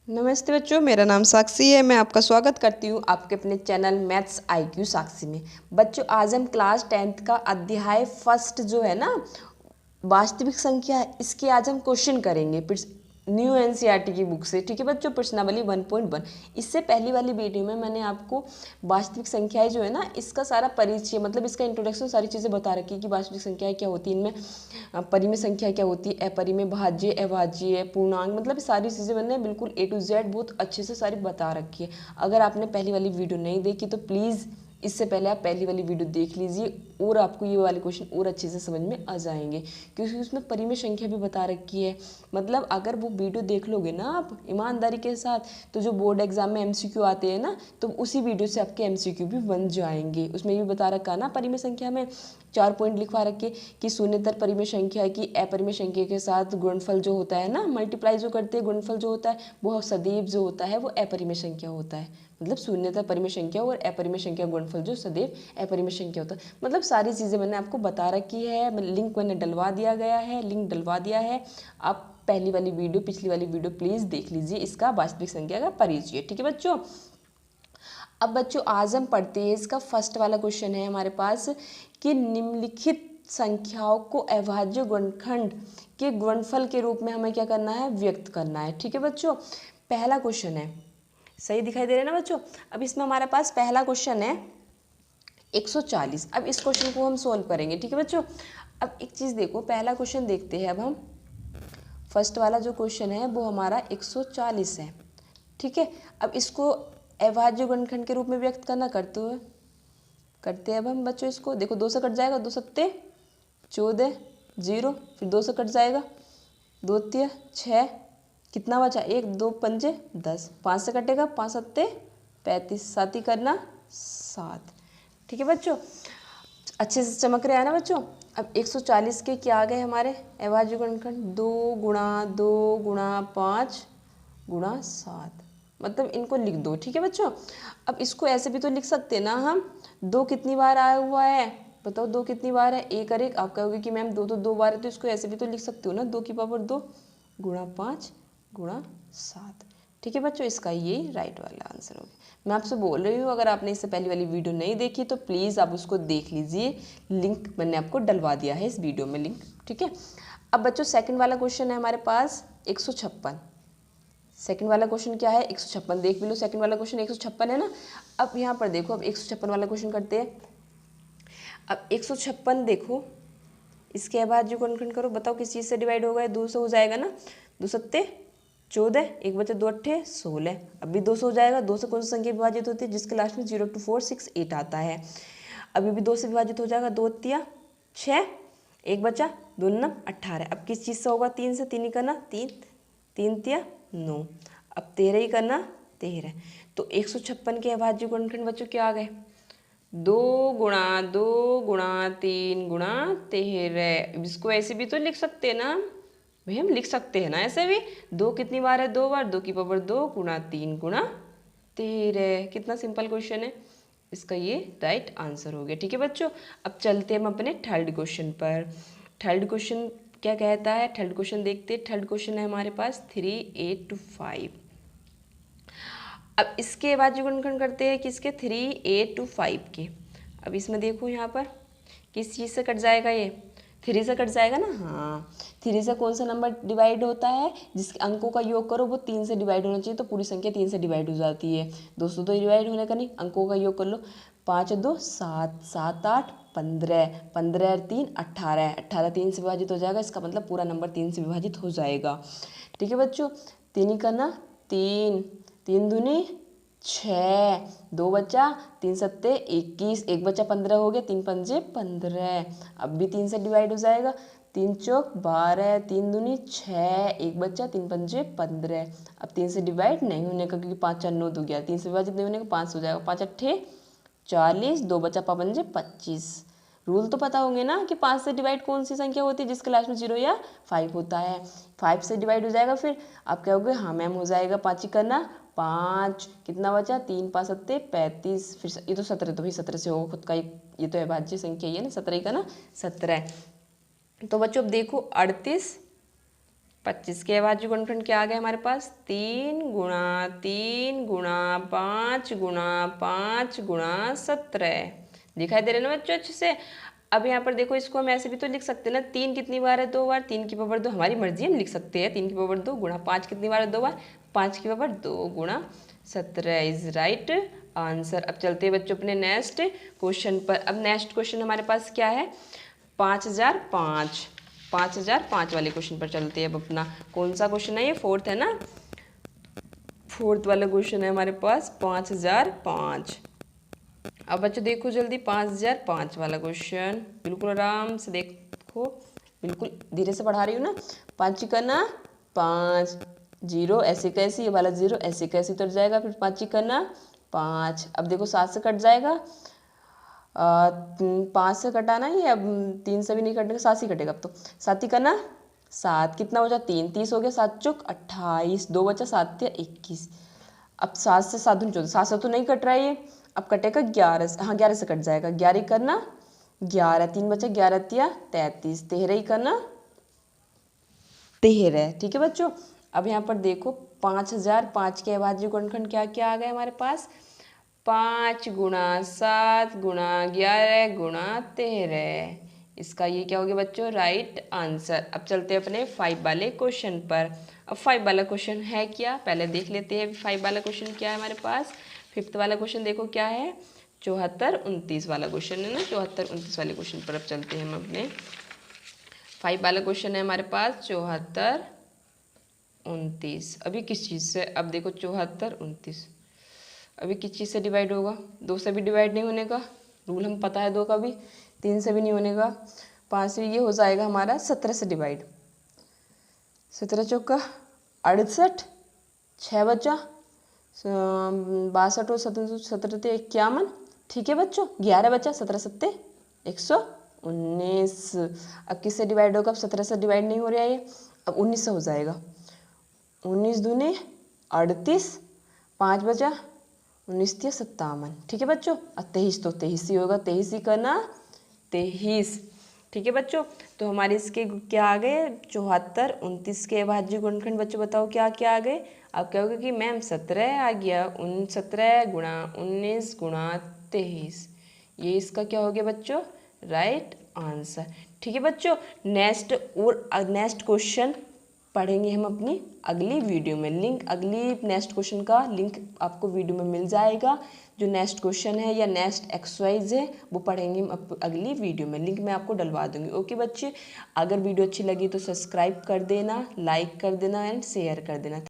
नमस्ते बच्चों, मेरा नाम साक्षी है। मैं आपका स्वागत करती हूँ आपके अपने चैनल मैथ्स IQ साक्षी में। बच्चों, आज हम क्लास 10th का अध्याय फर्स्ट जो है ना, वास्तविक संख्या, इसके आज हम क्वेश्चन करेंगे न्यू NCERT की बुक से। ठीक है बच्चों, प्रश्नावली 1.1। इससे पहली वाली वीडियो में मैंने आपको वास्तविक संख्याएं जो है ना, इसका सारा परिचय, मतलब इसका इंट्रोडक्शन, सारी चीज़ें बता रखी है कि वास्तविक संख्याएं क्या होती हैं, इनमें परिमेय संख्या क्या होती है, अपरिमेय, भाज्य, अभाज्य, पूर्णांक, मतलब सारी चीज़ें मैंने बिल्कुल A to Z बहुत अच्छे से सारी बता रखी है। अगर आपने पहली वाली वीडियो नहीं देखी तो प्लीज़ इससे पहले आप पहली वाली वीडियो देख लीजिए और आपको ये वाले क्वेश्चन और अच्छे से समझ में आ जाएंगे, क्योंकि उसमें परिमेय संख्या भी बता रखी है। मतलब अगर वो वीडियो देख लोगे ना आप ईमानदारी के साथ, तो जो बोर्ड एग्जाम में MCQ आते हैं ना, तो उसी वीडियो से आपके MCQ भी बन जाएंगे। उसमें भी बता रखा ना, परिमेय संख्या में 4 पॉइंट लिखवा रखे कि शून्यतर परिमेय संख्या की अपरिमेय संख्या के साथ गुणनफल जो होता है ना, मल्टीप्लाई जो करते हैं, गुणनफल जो होता है वो सदैव जो होता है वो अपरिमेय संख्या होता है। मतलब शून्यतर परिमेय संख्या और अपरिमेय संख्या गुणनफल जो सदैव अपरिमेय संख्या होता है। मतलब सारी चीज़ें मैंने आपको बता रखी है। लिंक मैंने डलवा दिया गया है, लिंक डलवा दिया है। आप पहली वाली वीडियो, पिछली वाली वीडियो प्लीज़ देख लीजिए, इसका वास्तविक संख्या का परिचय। ठीक है बच्चों। अब बच्चों, आज हम पढ़ते हैं, इसका फर्स्ट वाला क्वेश्चन है हमारे पास कि निम्नलिखित संख्याओं को अभाज्य गुणनखंड के गुणनफल के रूप में हमें क्या करना है, व्यक्त करना है। ठीक है बच्चों, पहला क्वेश्चन है, सही दिखाई दे रहा है ना बच्चों। अब इसमें हमारे पास पहला क्वेश्चन है 140। अब इस क्वेश्चन को हम सोल्व करेंगे। ठीक है बच्चों। अब एक चीज़ देखो, पहला क्वेश्चन देखते हैं। अब हम फर्स्ट वाला जो क्वेश्चन है वो हमारा 140 है। ठीक है। अब इसको अभाज्य गुणनखंड के रूप में व्यक्त करना करते हैं अब हम बच्चों। इसको देखो, 2 से कट जाएगा, 2 सत्ते 14, 0, फिर 2 से कट जाएगा, 2 तिया 6, कितना बचा, 1, 2 पंजे 10, 5 से कटेगा, 5 सत्ते 35, 7 ही करना 7। ठीक है बच्चों, अच्छे से चमक रहा है ना बच्चों। अब 140 के क्या आ गए हमारे अभाज्य गुणनखंड, 2 गुणा 5 गुणा 7, मतलब इनको लिख दो। ठीक है बच्चों। अब इसको ऐसे भी तो लिख सकते ना हम, 2 कितनी बार आया हुआ है, बताओ 2 कितनी बार है, 1 और 1। आप कहोगे कि मैम 2 तो 2 बार है, तो इसको ऐसे भी तो लिख सकते हो ना, 2 की पावर 2 गुणा 5 गुणा 7। ठीक है बच्चों, इसका ये राइट वाला आंसर होगा। मैं आपसे बोल रही हूँ, अगर आपने इससे पहली वाली वीडियो नहीं देखी तो प्लीज़ आप उसको देख लीजिए, लिंक मैंने आपको डलवा दिया है इस वीडियो में, लिंक। ठीक है। अब बच्चों, सेकंड वाला क्वेश्चन है हमारे पास 156। सेकंड वाला क्वेश्चन क्या है, 156। देख भी लो, सेकंड वाला क्वेश्चन 156 है ना। अब यहाँ पर देखो, अब 156 वाला क्वेश्चन करते हैं। अब 156 देखो, इसके अभाज्य गुणनखंड करो, बताओ किस चीज़ से डिवाइड होगा, 2 से हो जाएगा ना, 2 सत्ते 14, 1 बचे 2 अट्ठे 16। अब भी 2 से हो जाएगा, 2 से कौन सी संख्या विभाजित होती है, जिसके लास्ट में 0 2 4 6 8 आता है। अभी भी 2 से विभाजित हो जाएगा, 2 तिया 6, 1 बचा, 2 9 18। अब किस चीज़ से होगा, 3 से, 3 ही करना, 3 3 तिया 9, अब 13 ही करना, 13। तो 156 के अभाज्य गुणनखंड बच्चों क्या आ गए, 2 गुणा 3 गुणा 13। इसको ऐसे भी तो लिख सकते हैं ना भाई, हम लिख सकते हैं ना ऐसे भी। 2 कितनी बार है, 2 बार, 2 की पावर 2 गुणा 3 गुणा 13। कितना सिंपल क्वेश्चन है, इसका ये राइट आंसर हो गया। ठीक है बच्चों। अब चलते हैं हम अपने थर्ड क्वेश्चन पर। थर्ड क्वेश्चन क्या कहता है, थर्ड क्वेश्चन देखते हैं। थर्ड क्वेश्चन है हमारे पास 3 8 5। अब इसके अभाज्य गुणनखंड करते हैं किसके, 3 8 5 के। अब इसमें देखो, यहाँ पर किस चीज़ से कट जाएगा, ये 3 से कट जाएगा ना। हाँ, 3 से कौन सा नंबर डिवाइड होता है, जिसके अंकों का योग करो वो 3 से डिवाइड होना चाहिए, तो पूरी संख्या 3 से डिवाइड हो जाती है। 200 तो डिवाइड होने का नहीं, अंकों का योग कर लो, 5 2 7 7 8 15, 15 और 3 18, 18 3 से विभाजित हो जाएगा, इसका मतलब पूरा नंबर 3 से विभाजित हो जाएगा। ठीक है बच्चों, 3 ही करना, 3 3 दूनी 6, 2 बचा, 3 सत्ते 21, 1 बचा, 15 हो गया, 3 पंजे 15। अब भी 3 से डिवाइड हो जाएगा, 3 चौक 12, 3 दूनी 6, 1 बचा, 3 पंजे 15। अब 3 से डिवाइड नहीं होने का, क्योंकि 5 4 9 2 गया, 3 से विभाजित नहीं होने का, 5 हो जाएगा, 5 अट्ठे 40, 2 बचा, 5 पंजे 25। रूल तो पता होंगे ना कि 5 से डिवाइड कौन सी संख्या होती है, जिसके लास्ट में 0 या 5 होता है। 5 से डिवाइड हो जाएगा, फिर आप कहोगे हाँ मैम हो जाएगा, 5 ही करना, 5 कितना बचा, 3 5 सत्ते 35, फिर ये तो 17, तो भाई 17 से होगा खुद का, ये तो अभाज्य संख्या ही है ना, 17 ही का ना, 17। तो बच्चों अब देखो, 38 25 के अभाज्य गुणनखंड क्या आ गया हमारे पास? 3 गुणा 3 गुणा 5 गुणा 5 गुणा 17। दिखाई दे रहे ना बच्चों अच्छे से? अब यहाँ पर देखो, इसको हम ऐसे भी तो लिख सकते हैं ना, 3 कितनी बार है? 2 बार। 3 की पावर 2 हमारी मर्जी, हम लिख सकते हैं 3 की पावर 2 गुणा 5 कितनी बार है? 2 बार। 5 की पावर 2 गुणा 17 इज राइट आंसर। अब चलते हैं बच्चों अपने नेक्स्ट क्वेश्चन पर। अब नेक्स्ट क्वेश्चन हमारे पास क्या है? 5005। 5005 वाले क्वेश्चन पर चलते हैं। अब अपना कौन सा क्वेश्चन है ये? फोर्थ है ना? फोर्थ वाला क्वेश्चन है हमारे पास 5005। अब बच्चों देखो जल्दी 5005 वाला क्वेश्चन, बिल्कुल आराम से देखो, बिल्कुल धीरे से पढ़ा रही हूँ ना। 5 करना 5, 0 ऐसे कैसे, ये वाला 0 ऐसे कैसे उतर जाएगा, फिर 5 करना 5। अब देखो 7 से कट जाएगा, 5 से कटाना ये, अब 3 से भी नहीं कटेगा, 7 से कटेगा। अब तो 7 ही करना 7, कितना हो जाए? 3, 30 हो गया, 7 चौक 28, 2 बचा, 7 या 21। अब 7 से 7 दूनी 14, 7 से तो नहीं कट रहा है ये, अब कटेगा 11 से, हाँ 11 से कट जाएगा। 11 करना 11, 3 बचा, 11 तिया 33, 13 ही करना 13। ठीक है बच्चों। अब यहाँ पर देखो 5005 के अभाज्य गुणनखंड क्या क्या आ गए हमारे पास? 5 गुणा 7 गुणा 11 गुणा 13। इसका ये क्या हो गया बच्चों? Right answer. अब चलते हैं अपने 5 वाले क्वेश्चन पर। अब 5 वाला क्वेश्चन है क्या, पहले देख लेते हैं 5 वाला क्वेश्चन क्या है हमारे पास। 5th वाला क्वेश्चन देखो क्या है? 74 29 वाला क्वेश्चन है ना, 74 29 वाले क्वेश्चन पर अब चलते हैं हम अपने। 5 वाला क्वेश्चन है हमारे पास 74 29। अभी किस चीज़ से? अब देखो 74 29 अभी किस चीज़ से डिवाइड होगा? 2 से भी डिवाइड नहीं होने का, रूल हम पता है 2 का भी। 3 से भी नहीं होने का, 5 से ये हो जाएगा हमारा 17 से डिवाइड। 17 चौका 68, 6 बचा, 62 और 17 51। ठीक है बच्चों, 11 बचा, 17 सत्ते 119। अब किससे डिवाइड होगा? अब 17 से डिवाइड नहीं हो रहा है ये, अब 19 से हो जाएगा। 19 दूने 38, 5 बचा, 19 तिया 57। ठीक है बच्चों, अब 23 तो 23 ही होगा, 23 ही करना 23। ठीक है बच्चों, तो हमारे इसके क्या आ गए? 74 29 के अभाज्य गुणनखंड। बच्चों बताओ क्या क्या आ गए? आप कहोगे कि मैम 17 आ गया, 17 गुणा 19 गुणा 23, ये इसका क्या हो गया बच्चों? Right answer. ठीक है बच्चों, नेक्स्ट क्वेश्चन पढ़ेंगे हम अपनी अगली वीडियो में। लिंक अगली नेक्स्ट क्वेश्चन का लिंक आपको वीडियो में मिल जाएगा। जो नेक्स्ट क्वेश्चन है या नेक्स्ट एक्सरसाइज है वो पढ़ेंगे हम अगली वीडियो में, लिंक मैं आपको डलवा दूंगी। ओके बच्चे, अगर वीडियो अच्छी लगी तो सब्सक्राइब कर देना, लाइक कर देना एंड शेयर कर देना।